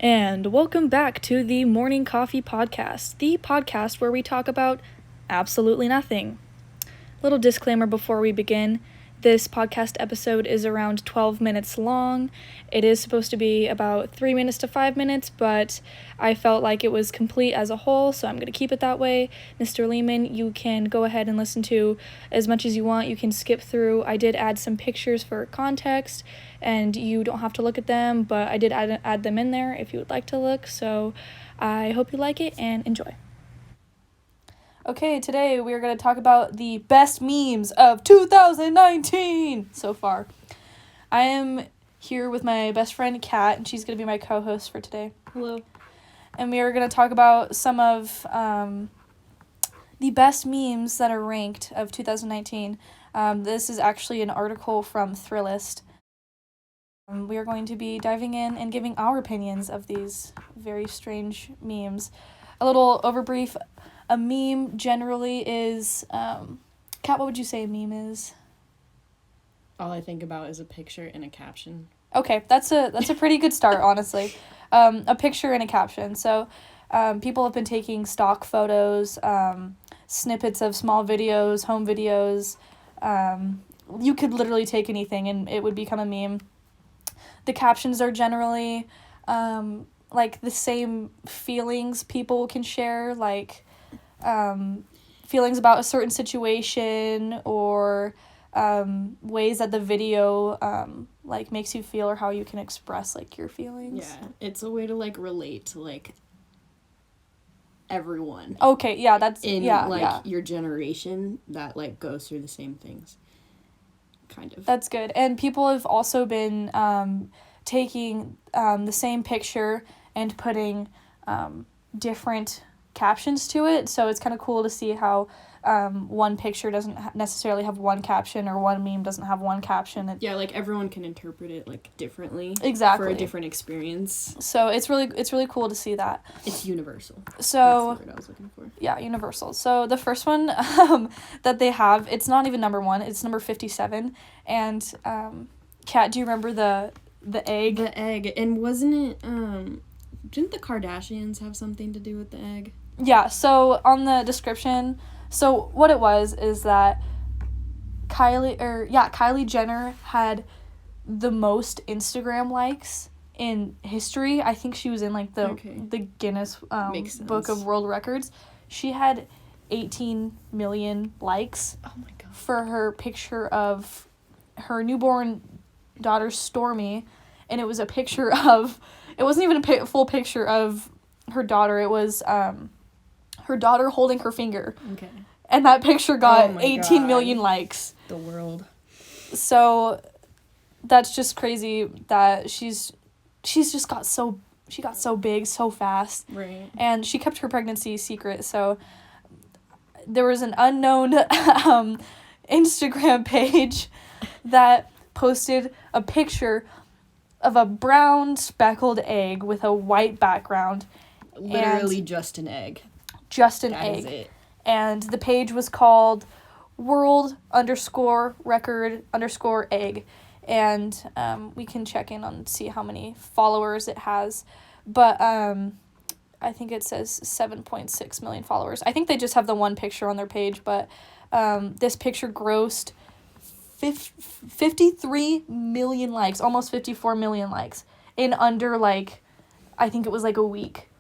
And welcome back to the Morning Coffee Podcast, the podcast where we talk about absolutely nothing. Little disclaimer before we begin. This podcast episode is around 12 minutes long. It is supposed to be about 3 minutes to 5 minutes, but I felt like it was complete as a whole, so I'm going to keep it that way. Mr. Lehman, you can go ahead and listen to as much as you want. You can skip through. I did add some pictures for context, and you don't have to look at them, but I did add them in there if you would like to look, so I hope you like it and enjoy. Okay, today we are going to talk about the best memes of 2019 so far. I am here with my best friend, Kat, and she's going to be my co-host for today. Hello. And we are going to talk about some of the best memes that are ranked of 2019. This is actually an article from Thrillist. We are going to be diving in and giving our opinions of these very strange memes. A little overbrief. A meme generally is, Kat, what would you say a meme is? All I think about is a picture and a caption. Okay, that's a pretty good start, honestly. A picture and a caption. So, people have been taking stock photos, snippets of small videos, home videos. You could literally take anything and it would become a meme. The captions are generally, like the same feelings people can share, like, feelings about a certain situation or ways that the video like makes you feel or how you can express like your feelings. Yeah, it's a way to like relate to like everyone. Okay, yeah, that's your generation that like goes through the same things. Kind of. That's good. And people have also been taking the same picture and putting different captions to it, so it's kind of cool to see how one picture doesn't necessarily have one caption or one meme doesn't have one caption. Yeah, like everyone can interpret it like differently. Exactly. For a different experience. So it's really cool to see that. It's universal. So that's the word I was looking for. Yeah, universal. So the first one that they have, it's not even number 1, it's number 57. And Kat, do you remember the egg? The egg. And wasn't it didn't the Kardashians have something to do with the egg? Yeah, so on the description, so what it was is that Kylie Jenner had the most Instagram likes in history. I think she was in like the Guinness Book of World Records. She had 18 million likes. Oh my god. For her picture of her newborn daughter Stormy, and it was a picture of, it wasn't even a full picture of her daughter, it was her daughter holding her finger. Okay. And that picture got 18 million likes. The world. So that's just crazy that she's just got so big so fast. Right. And she kept her pregnancy secret, so there was an unknown Instagram page that posted a picture of a brown speckled egg with a white background. Literally just an egg. Just an egg. That is it. And the page was called world_record_egg. And we can check in on see how many followers it has. But I think it says 7.6 million followers. I think they just have the one picture on their page, but this picture grossed 53 million likes, almost 54 million likes in under like, I think it was like a week.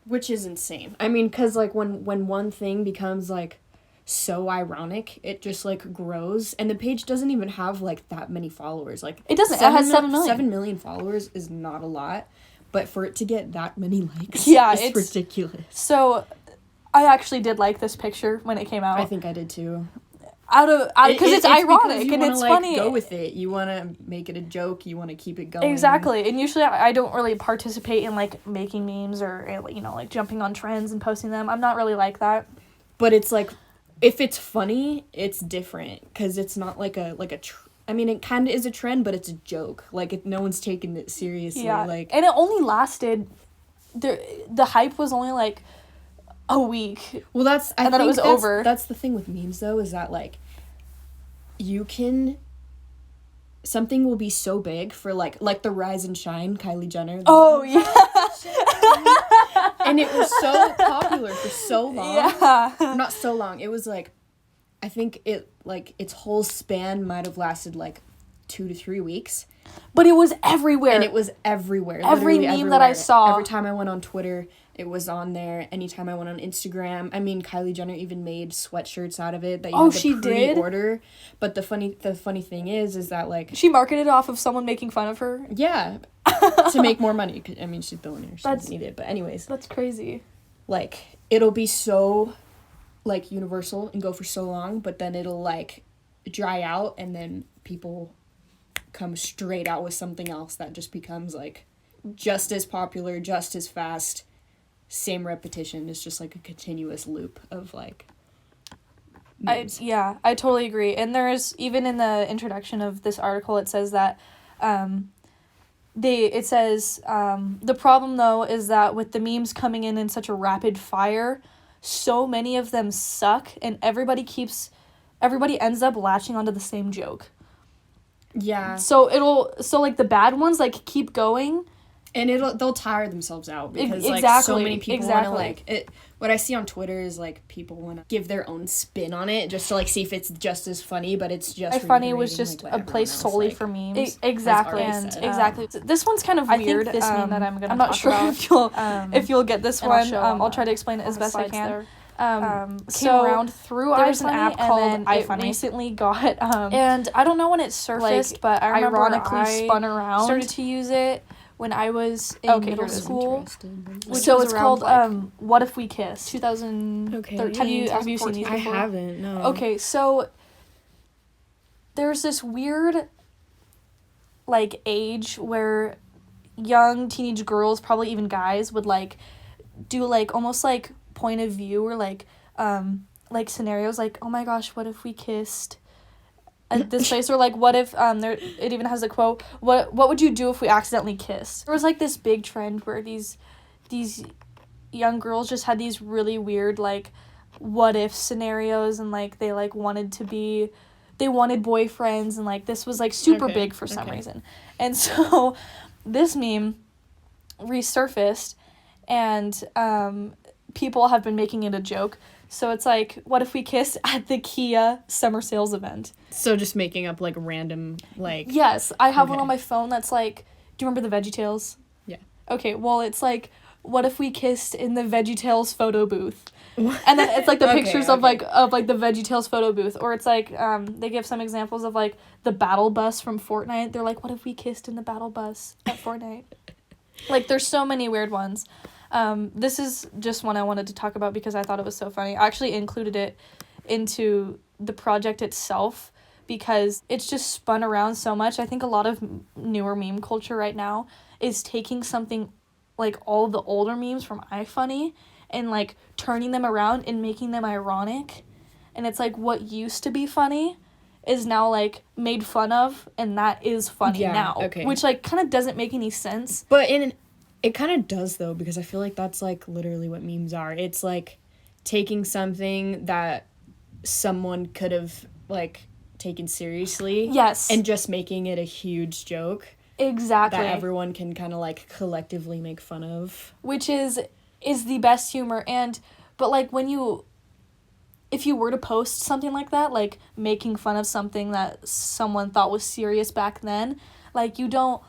Which is insane. I mean, because, like, when one thing becomes, like, so ironic, it just, like, grows. And the page doesn't even have, like, that many followers. Like, it doesn't. It has 7 million. 7 million followers is not a lot. But for it to get that many likes, it's ridiculous. So, I actually did like this picture when it came out. I think I did, too. Because it's ironic and it's funny. Go with it. You want to make it a joke. You want to keep it going. Exactly. And usually I don't really participate in like making memes or like jumping on trends and posting them. I'm not really like that. But it's like, if it's funny, it's different because it's not like I mean, it kind of is a trend, but it's a joke. Like, no one's taking it seriously. Yeah. Like, and it only lasted. The hype was only like a week. Well, I think it was over. That's the thing with memes, though, is that, like, something will be so big for, like the Rise and Shine, Kylie Jenner. Oh, yeah. And it was so popular for so long. Yeah. Not so long. It was like, I think it, like, its whole span might have lasted, like, 2 to 3 weeks. But it was everywhere. And it was everywhere. Every literally meme that I everywhere. saw. Every time I went on Twitter, it was on there. Anytime I went on Instagram. I mean, Kylie Jenner even made sweatshirts out of it that you had to she did? pre-order. But the funny thing is that, like... She marketed off of someone making fun of her. Yeah. To make more money. I mean, she's a billionaire. She doesn't need it. But anyways. That's crazy. Like, it'll be so, like, universal and go for so long. But then it'll, like, dry out. And then people come straight out with something else that just becomes, like, just as popular, just as fast, same repetition. It's just like a continuous loop of, like, memes. I totally agree. And there's, even in the introduction of this article, it says that the problem though is that with the memes coming in such a rapid fire, so many of them suck, and everybody ends up latching onto the same joke. Yeah. So like the bad ones like keep going, and they'll tire themselves out because exactly, like so many people want to like it. What I see on Twitter is like people want to give their own spin on it just to like see if it's just as funny, but it's just funny was just like a place solely like, for memes. Exactly. And exactly. This one's kind of weird. I think this meme that I'm not sure about, if you'll get this one. I'll try to explain it as best I can. Came around through there's iFunny, an app and called then iFunny. It recently got and I don't know when it surfaced, but I remember ironically I spun around. started to use it when I was in middle school. So it's called What If We Kissed? 2013. Okay. Have you seen these before? I haven't. No. Okay, so there's this weird like age where young teenage girls, probably even guys, would like do like almost like point of view or like scenarios like, oh my gosh, what if we kissed at this place, or like what if it even has a quote, what would you do if we accidentally kissed? There was like this big trend where these young girls just had these really weird like what if scenarios, and like they like wanted boyfriends, and like this was like super big for some reason. And so this meme resurfaced, and people have been making it a joke. So it's like, what if we kissed at the Kia summer sales event? So just making up like random like. Yes, I have one on my phone that's like, do you remember the VeggieTales? Yeah. Okay, well it's like, what if we kissed in the VeggieTales photo booth? And then it's like the pictures of like the VeggieTales photo booth, or it's like they give some examples of like the battle bus from Fortnite. They're like, what if we kissed in the battle bus at Fortnite? Like there's so many weird ones. This is just one I wanted to talk about because I thought it was so funny. I actually included it into the project itself because it's just spun around so much. I think a lot of newer meme culture right now is taking something like all the older memes from iFunny and like turning them around and making them ironic. And it's like what used to be funny is now like made fun of, and that is funny now. Okay. Which like kind of doesn't make any sense. But it kind of does though, because I feel like that's like literally what memes are. It's like taking something that someone could have like taken seriously. Yes. And just making it a huge joke. Exactly. That everyone can kind of like collectively make fun of. Which is the best humor. But like if you were to post something like that, like making fun of something that someone thought was serious back then, like you don't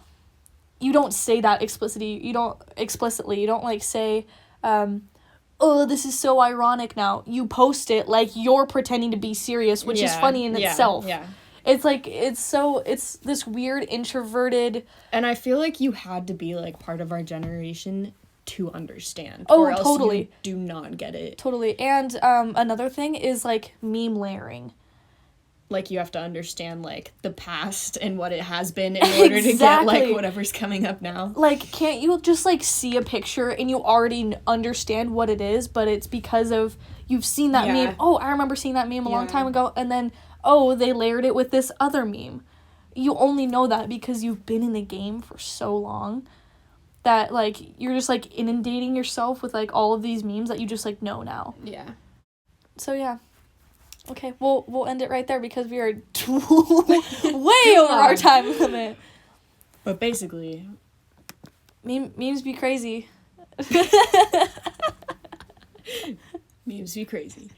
say that explicitly. You don't like say, oh, this is so ironic now. You post it like you're pretending to be serious, which is funny in itself. Yeah. It's like, it's this weird introverted. And I feel like you had to be like part of our generation to understand. Oh, or else totally. You do not get it. Totally. And another thing is like meme layering. Like, you have to understand, like, the past and what it has been in order to get, like, whatever's coming up now. Like, can't you just, like, see a picture and you already understand what it is, but it's because of you've seen that meme. Oh, I remember seeing that meme a long time ago, and then, oh, they layered it with this other meme. You only know that because you've been in the game for so long that, like, you're just, like, inundating yourself with, like, all of these memes that you just, like, know now. Yeah. So, yeah. Okay, we'll end it right there because we are way over our time limit. But basically, memes be crazy. Memes be crazy.